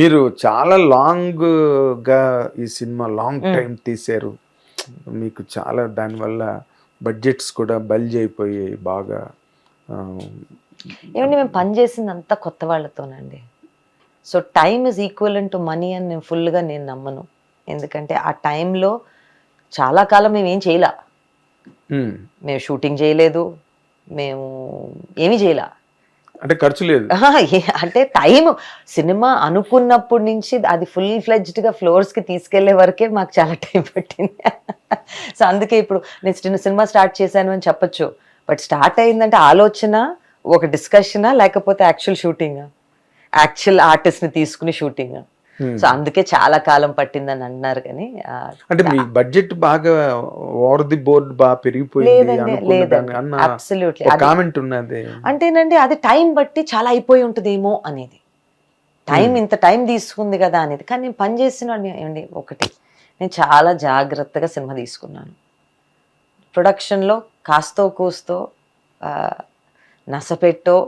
మీరు చాలా లాంగ్గా ఈ సినిమా లాంగ్ టైం తీశారు. మీకు చాలా దానివల్ల బడ్జెట్స్ కూడా బల్జ్ అయిపోయాయి బాగా. ఆ, ఏమంటే మేము పని చేసింది అంతా కొత్త వాళ్ళతోనండి. So time is equal to money అని నేను ఫుల్గా నమ్మను. ఎందుకంటే ఆ టైంలో చాలా కాలం మేము ఏం చేయలే. ఉమ్, మేము షూటింగ్ చేయలేదు, మేము ఏమీ చేయలే. అంటే ఖర్చు లేదు. అంటే టైం సినిమా అనుకున్నప్పటి నుంచి అది ఫుల్ ఫ్లెడ్జ్డ్గా ఫ్లోర్స్కి తీసుకెళ్లే వరకే మాకు చాలా టైం పట్టింది. సో అందుకే ఇప్పుడు నేను చిన్న సినిమా స్టార్ట్ చేశాను అని చెప్పొచ్చు, బట్ స్టార్ట్ అయిందంటే ఆలోచన, ఒక డిస్కషనా, లేకపోతే యాక్చువల్ షూటింగ్, యాక్చువల్ ఆర్టిస్ట్ని తీసుకుని షూటింగ్. సో అందుకే చాలా కాలం పట్టిందని అన్నారు. కానీ అంటే మీ బడ్జెట్ బాగా ఓవర్ ది బోర్డ్ బాగా పెరిగిపోయింది లేదండి, అనుకున్న లేదండి, దాన్ని అన్న అబ్సల్యూట్లీ. ఒక కామెంట్ ఉన్నది. అంటేనండి అది టైం బట్టి చాలా అయిపోయి ఉంటుందేమో అనేది, టైం ఇంత టైం తీసుకుంది కదా అనేది. కానీ నేను పని చేసిన ఏమండి ఒకటి, నేను చాలా జాగ్రత్తగా సినిమా తీసుకున్నాను. ప్రొడక్షన్లో కాస్తో కూస్తో నసపెట్టో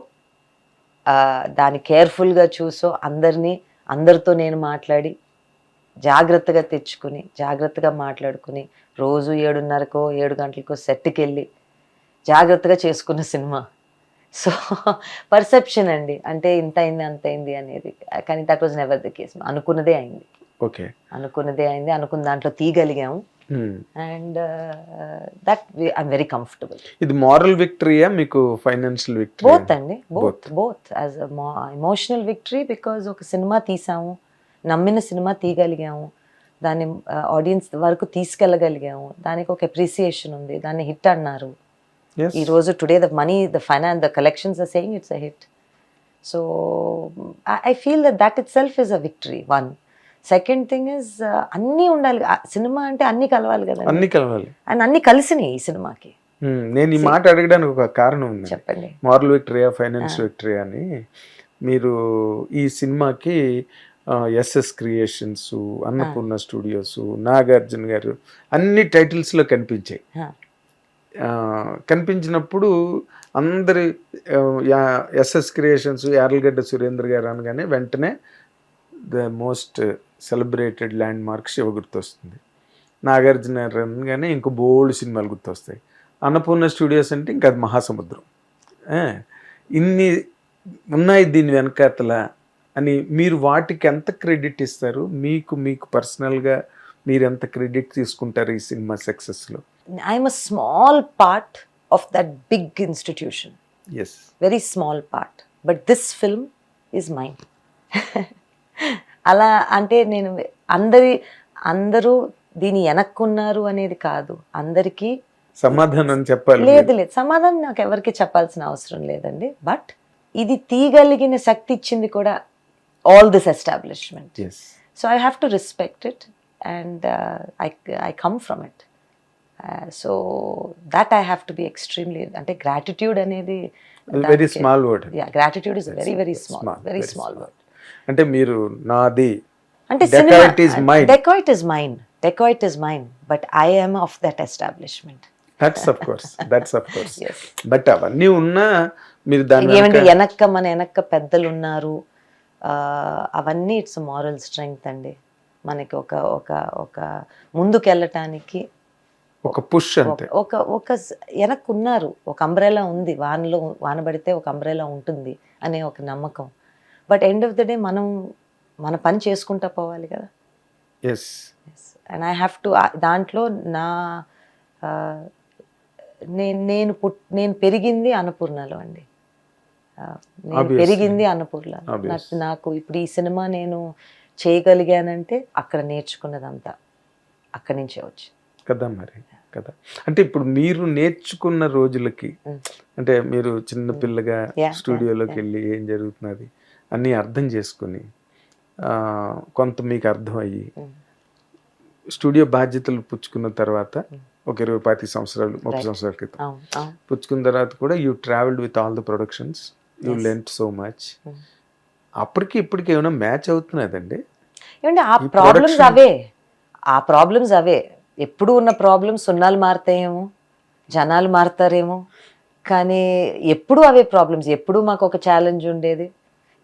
దాన్ని కేర్ఫుల్గా చూసో అందరితో నేను మాట్లాడి జాగ్రత్తగా తెచ్చుకుని జాగ్రత్తగా మాట్లాడుకుని రోజు 7:30కో 7 గంటలకో సెట్కి వెళ్ళి జాగ్రత్తగా చేసుకున్న సినిమా. సో పర్సెప్షన్ అండి, అంటే ఇంత అయింది అంత అయింది అనేది. కానీ that was never the case. అనుకున్నదే అయింది, ఓకే, అనుకున్నదే అయింది, అనుకున్న దాంట్లో తీయగలిగాము. And that I'm very comfortable. ఇది మారల్ విక్టరీయా మీకు ఫైనాన్షియల్ విక్టరీ? బోత్ అండి, both as emotional victory, because ఒక సినిమా తీసాము, నమ్మిన సినిమా తీయగలిగాము, దాన్ని ఆడియన్స్ వరకు తీసుకెళ్ళగలిగాము, దానికి ఒక అప్రిసియేషన్ ఉంది, దాన్ని హిట్ అన్నారు. ఈ రోజు today the collections are saying it's a hit. So I feel that itself is a victory. One. Second thing is అన్నీ ఉండాలి సినిమా అంటే, అన్నీ కలవాలి కదా, అన్ని కలవాలి. అండ్ అన్నీ కలిసినాయి ఈ సినిమాకి. నేను ఈ మాట అడగడానికి ఒక కారణం ఉంది. చెప్పండి. మారల్ విక్టరీయా ఫైనాన్షియల్ విక్టరీ అని. మీరు ఈ సినిమాకి SS creations, Annapurna studios, Nagarjuna గారు అన్ని టైటిల్స్లో కనిపించాయి. కనిపించినప్పుడు అందరి ఎస్ఎస్ క్రియేషన్స్, యార్లగడ్డ సురేంద్ర గారు అనగానే వెంటనే the most celebrated land mark Shiva గుర్తొస్తుంది. నాగార్జున గారు అనగానే ఇంకో బోల్డ్ సినిమాలు గుర్తొస్తాయి. అన్నపూర్ణ స్టూడియోస్ అంటే ఇంకా అది మహాసముద్రం. ఇన్ని ఉన్నాయి దీని వెనకాతల అని మీరు వాటికి ఎంత క్రెడిట్ ఇస్తారు? మీకు పర్సనల్గా మీరు ఎంత క్రెడిట్ తీసుకుంటారు ఈ cinema సక్సెస్లో? I'm a small part of that big institution. Yes. Very small part. But this film is mine. అలా అంటే నేను అందరూ దీని వెనక్కున్నారు అనేది కాదు, అందరికీ సమాధానం చెప్పాలి. లేదు, సమాధానం నాకు ఎవరికి చెప్పాల్సిన అవసరం లేదండి. బట్ ఇది తీయగలిగిన శక్తి ఇచ్చింది కూడా all this establishment. So I have to respect it and I come from it. So that I have to be extremely, అంటే గ్రాటిట్యూడ్ అనేది very small word. Gratitude is very very small word. అంటే మీరు నాది అంటే dacoit is mine but I am of that establishment. That's of course. But అవన్నీ ఉన్నా మీరు దాన్ని ఏమంటే మన వెనక్క పెద్దలు ఉన్నారు, అవన్నీ ఇట్స్ మారల్ స్ట్రెంగ్త్ అండి. మనకి ఒక ముందుకెళ్ళటానికి ఒక పుష్ అంతే. ఒక వెనక్కు ఉన్నారు, ఒక అంబ్రెలా ఉంది, వాన పడితే ఒక అంబ్రెలా ఉంటుంది అనే ఒక నమ్మకం. But end of the day మన పని చేసుకుంటా పోవాలి కదా. అండ్ ఐ హ్యావ్ టు, దాంట్లో నేను పెరిగింది అన్నపూర్ణలో అండి. పెరిగింది అన్నపూర్ణలో. నాకు ఇప్పుడు ఈ సినిమా నేను చేయగలిగానంటే అక్కడ నేర్చుకున్నదంతా అక్కడి నుంచే వచ్చి కదా. మరి కదా, అంటే ఇప్పుడు మీరు నేర్చుకున్న రోజులకి, అంటే మీరు చిన్న పిల్లగా స్టూడియోలోకి వెళ్ళి ఏం జరుగుతున్నది అన్నీ అర్థం చేసుకుని, కొంత మీకు అర్థం అయ్యి స్టూడియో బాధ్యతలు పుచ్చుకున్న తర్వాత ఒక 20-25 సంవత్సరాలు 30 సంవత్సరాల క్రితం పుచ్చుకున్న తర్వాత కూడా you travelled with all the productions, you learned so much. అప్పటికి ఇప్పటికి ఏమైనా మ్యాచ్ అవుతున్నదండి? ఏమంటే ఆ ప్రాబ్లమ్స్ అవే ఎప్పుడు ఉన్న ప్రాబ్లమ్స్. సున్నాలు మారుతాయేమో, జనాలు మారుతారేమో, కానీ ఎప్పుడు అవే ప్రాబ్లమ్స్. ఎప్పుడు మాకు ఒక ఛాలెంజ్ ఉండేది.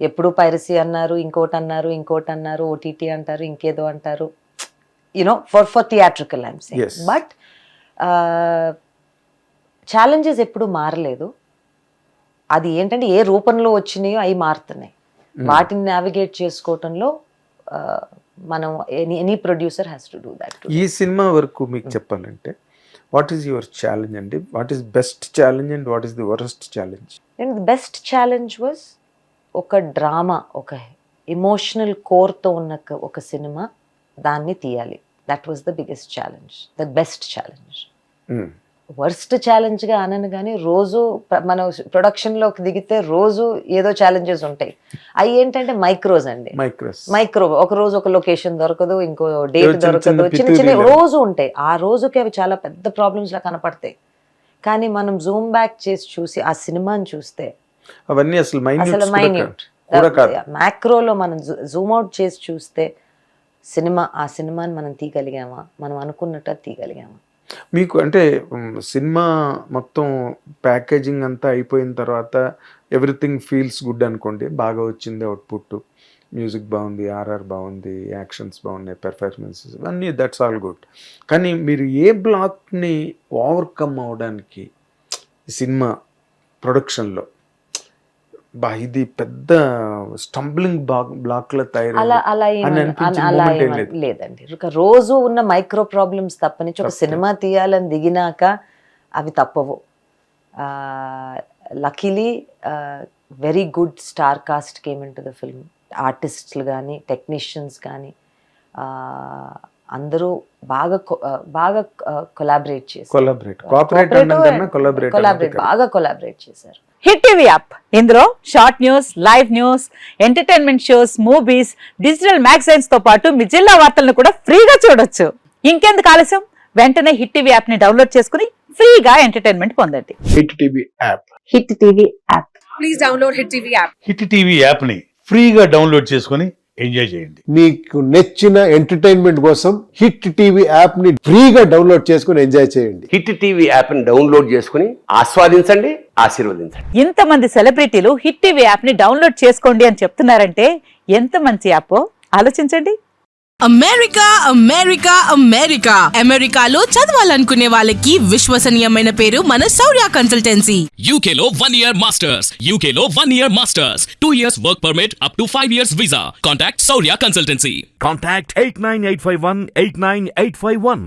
ఎప్పుడు పైరసీ అన్నారు, ఇంకోటి అన్నారు, ఓటీటీ అంటారు, ఇంకేదో అంటారు, you know for theatrical I'm saying. Yes. But challenges ఎప్పుడు మారలేదు. అది ఏంటంటే ఏ రూపంలో వచ్చినాయో అవి మారుతున్నాయి. వాటిని నావిగేట్ చేసుకోవటంలో మనం any producer has to do that. ఈ సినిమా వరకు మీకు చెప్పాలంటే వాట్ ఈస్ యువర్ ఛాలెంజ్ అండి? What is best challenge and what is the worst challenge? And the best challenge was ఒక డ్రామా, ఒక ఎమోషనల్ కోర్తో ఉన్న ఒక సినిమా, దాన్ని తీయాలి. That was the biggest challenge, the best challenge. Worst ఛాలెంజ్గా అనను కానీ రోజు మనం ప్రొడక్షన్లోకి దిగితే రోజు ఏదో ఛాలెంజెస్ ఉంటాయి. అవి ఏంటంటే మైక్రోస్ అండి. మైక్రో ఒక రోజు ఒక లొకేషన్ దొరకదు, ఇంకో డేట్ దొరకదు, చిన్న చిన్న రోజు ఉంటాయి. ఆ రోజుకి అవి చాలా పెద్ద ప్రాబ్లమ్స్ లా కనపడతాయి. కానీ మనం జూమ్ బ్యాక్ చేసి చూసి ఆ సినిమాని చూస్తే అవన్నీ అసలు మైన్యూట్ మ్యాక్రోలో మనం జూమ్ అవుట్ చేసి చూస్తే ఆ సినిమాని మనం తీయగలిగామా, మనం అనుకున్నట్టు తీయగలిగామా. మీకు అంటే సినిమా మొత్తం ప్యాకేజింగ్ అంతా అయిపోయిన తర్వాత ఎవ్రీథింగ్ ఫీల్స్ గుడ్ అనుకోండి, బాగా వచ్చింది అవుట్పుట్, మ్యూజిక్ బాగుంది, ఆర్ఆర్ బాగుంది, యాక్షన్స్ బాగున్నాయి, పెర్ఫార్మెన్సెస్ అన్నీ, దట్స్ ఆల్ గుడ్. కానీ మీరు ఏ బ్లాక్ని ఓవర్కమ్ అవడానికి సినిమా ప్రొడక్షన్లో ఇది పెద్ద స్టంబ్లింగ్ బ్లాక్ లో లేదండి. రోజు ఉన్న మైక్రో ప్రాబ్లమ్స్ తప్పనించి ఒక సినిమా తీయాలని దిగినాక అవి తప్పవు. Luckily very good star cast came in to the film. ఆర్టిస్టులు కానీ టెక్నీషియన్స్ కానీ అందరూ బాగా కొలాబరేట్ చేశారు. బాగా కొలాబరేట్ చేశారు. హిట్ టీవీ యాప్, ఇందులో short news, live news, entertainment shows, movies, digital magazines తో పాటు మీ జిల్లా వార్తలను కూడా ఫ్రీగా చూడొచ్చు. ఇంకెందుకు ఆలస్యం, వెంటనే హిట్ టీవీ యాప్ ని డౌన్లోడ్ చేసుకుని ఫ్రీగా ఎంటర్టైన్మెంట్ పొందండి. Hit TV app. Hit TV app. Please download hit TV app. Hit TV app ని ఫ్రీగా డౌన్లోడ్ చేసుకుని ఎంజాయ్ చేయండి. మీకు నచ్చిన ఎంటర్టైన్మెంట్ కోసం హిట్ టీవీ యాప్ ని ఫ్రీగా డౌన్లోడ్ చేసుకుని ఎంజాయ్ చేయండి. హిట్ టీవీ యాప్ ని డౌన్లోడ్ చేసుకుని ఆస్వాదించండి, ఆశీర్వదించండి. ఇంతమంది సెలబ్రిటీలు హిట్ టీవీ యాప్ ని డౌన్లోడ్ చేసుకోండి అని చెప్తున్నారంటే ఎంత మంచి యాప్ ఆలోచించండి. అమెరికా అమెరికా అమెరికా అమెరికాలో చదవాలనుకునే వాళ్ళకి విశ్వసనీయమైన పేరు మన శౌర్య కన్సల్టెన్సీ. UK లో 1 year masters, UK లో 1 year masters, 2 years work permit up to 5 years visa. Contact Saurya Consultancy. Contact 89851 89851.